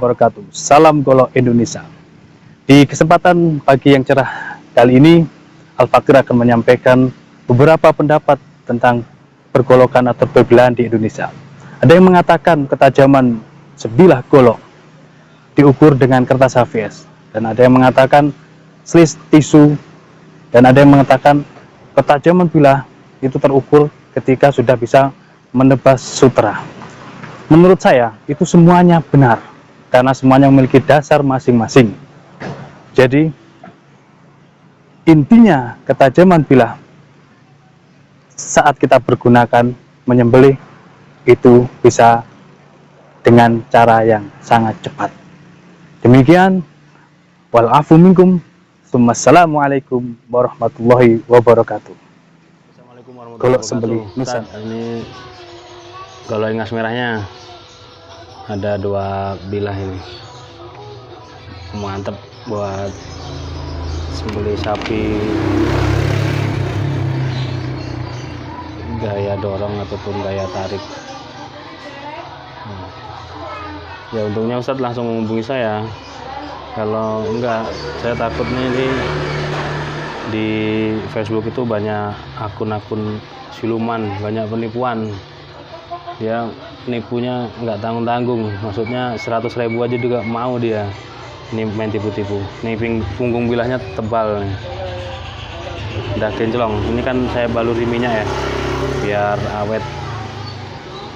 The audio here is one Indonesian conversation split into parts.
wabarakatuh. Salam Golok Indonesia. Di kesempatan pagi yang cerah kali ini, Al-Fakir akan menyampaikan beberapa pendapat tentang pergolokan atau perbelahan di Indonesia. Ada yang mengatakan ketajaman sebilah golok diukur dengan kertas HVS, dan ada yang mengatakan slis tisu, dan ada yang mengatakan ketajaman bilah itu terukur ketika sudah bisa menebas sutra. Menurut saya, itu semuanya benar, karena semuanya memiliki dasar masing-masing. Jadi, intinya ketajaman bilah saat kita bergunakan menyembelih itu bisa dengan cara yang sangat cepat. Demikian, wal-afu minkum, assalamualaikum warahmatullahi wabarakatuh. Assalamualaikum warahmatullahi Golok wabarakatuh. sembelih Nusa. Ini golok ingas merahnya. Ada 2 bilah ini, mantep buat sembelih sapi gaya dorong ataupun gaya tarik. Ya untungnya Ustadz langsung menghubungi saya. Kalau enggak, saya takutnya ini di Facebook itu banyak akun-akun siluman, banyak penipuan. Dia nipunya nggak tanggung-tanggung, maksudnya 100.000 aja juga mau dia. Ini main tipu-tipu. Ini punggung bilahnya tebal nih, udah kinclong. Ini kan saya baluri minyak ya, biar awet,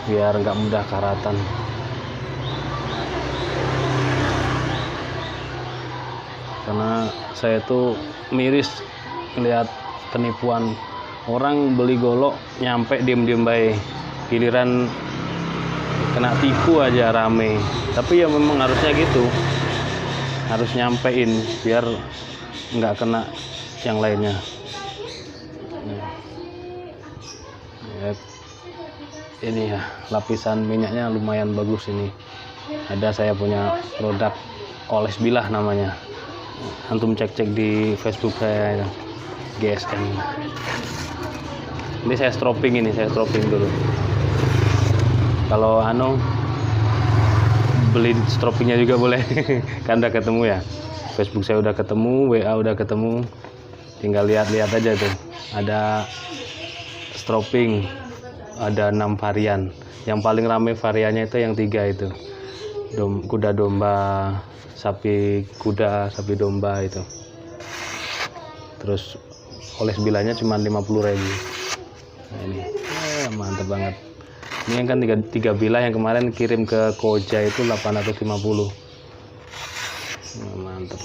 biar nggak mudah karatan. Karena saya tuh miris lihat penipuan orang beli golok nyampe diem-diem baik, giliran kena tipu aja rame. Tapi ya memang harusnya gitu, harus nyampein biar nggak kena yang lainnya. Ya, ini ya lapisan minyaknya lumayan bagus ini. Ada saya punya produk oles bilah namanya. Antum cek-cek di Facebook saya, GSM. Ini saya stropping dulu. Kalau beli stroppingnya juga boleh. Kan udah ketemu ya, Facebook saya udah ketemu, WA udah ketemu, tinggal lihat-lihat aja tuh. Ada stropping, ada 6 varian. Yang paling rame variannya itu yang 3 itu, kuda domba, sapi kuda, sapi domba itu. Terus oles bilahnya cuma 50.000. Nah ini mantep banget. Ini kan 3 bilah yang kemarin kirim ke Koja itu 850. Nah, mantep.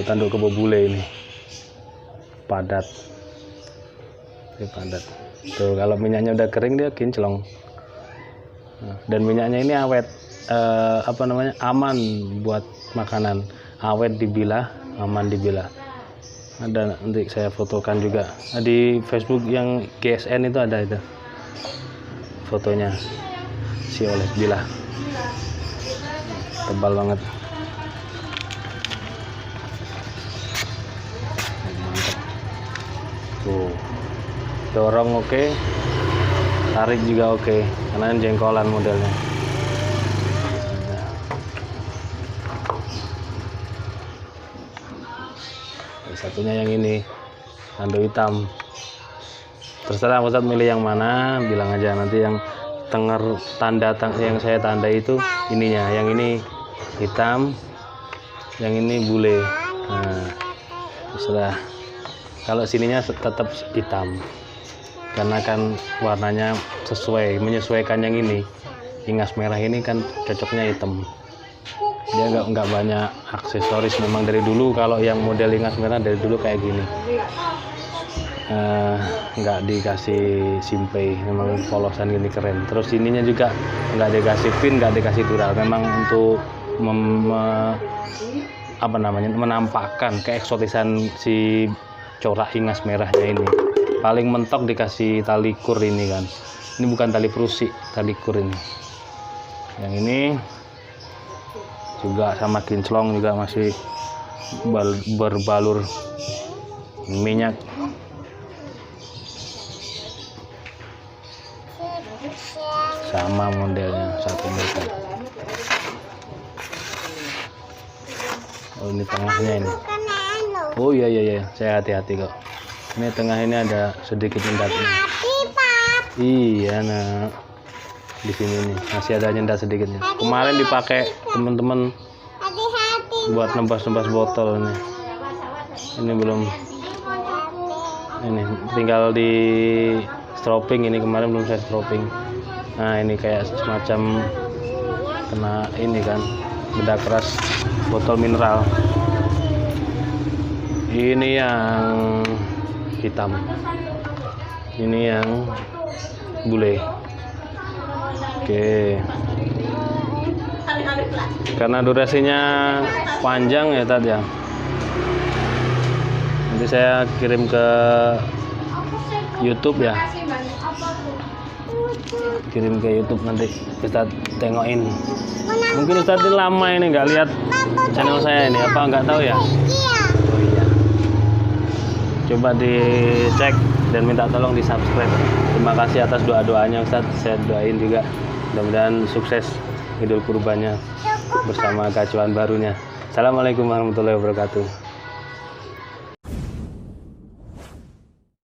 Tanduk kebo bule ini padat. Ini padat. Tuh kalau minyaknya udah kering dia kinclong. Nah, dan minyaknya ini awet, aman buat makanan, awet dibilah, aman dibilah. Ada nanti saya fotokan juga di Facebook yang GSN itu, ada itu fotonya si oles bilah, tebal banget. Mantap. Tuh, dorong oke, tarik juga oke, karena jengkolan modelnya. Satunya yang ini tanduk hitam. Terserah Ustadz milih yang mana, bilang aja. Nanti yang yang saya tandai itu ininya, yang ini hitam, yang ini bule. Nah, terserah. Kalau sininya tetap hitam, karena kan warnanya menyesuaikan yang ini. Ingas merah ini kan cocoknya hitam. Dia nggak banyak aksesoris. Memang dari dulu kalau yang model ingas merah dari dulu kayak gini, nggak dikasih simple, memang polosan gini keren. Terus ininya juga nggak dikasih pin, nggak dikasih dural, memang untuk menampakkan keeksotisan si corak ingas merahnya ini. Paling mentok dikasih tali kur ini kan, ini bukan tali prusi, tali kur ini. Yang ini juga sama kinclong, juga masih berbalur minyak. Sama modelnya, 1 meter. Oh, ini tengahnya ini. Oh iya, saya hati-hati kok. Ini tengah ini ada sedikit nyendatnya. Iya nak, di sini nih masih ada nyendat sedikitnya. Kemarin dipakai teman-teman buat nembas-nembas botol ini. Ini belum. Ini tinggal di stropping, ini kemarin belum saya stropping. Nah ini kayak semacam kena ini kan, beda keras botol mineral. Ini yang hitam, ini yang bule. Oke, karena durasinya panjang ya tadi ya, nanti saya kirim ke YouTube ya, kirim ke YouTube nanti Ustadz tengokin. Mungkin Ustadz ini lama ini nggak lihat channel saya ini, apa nggak tahu ya. Oh iya, coba dicek dan minta tolong di subscribe. Terima kasih atas doa-doanya Ustadz, saya doain juga mudah-mudahan sukses Idul Kurbannya bersama gacuan barunya. Assalamualaikum warahmatullahi wabarakatuh.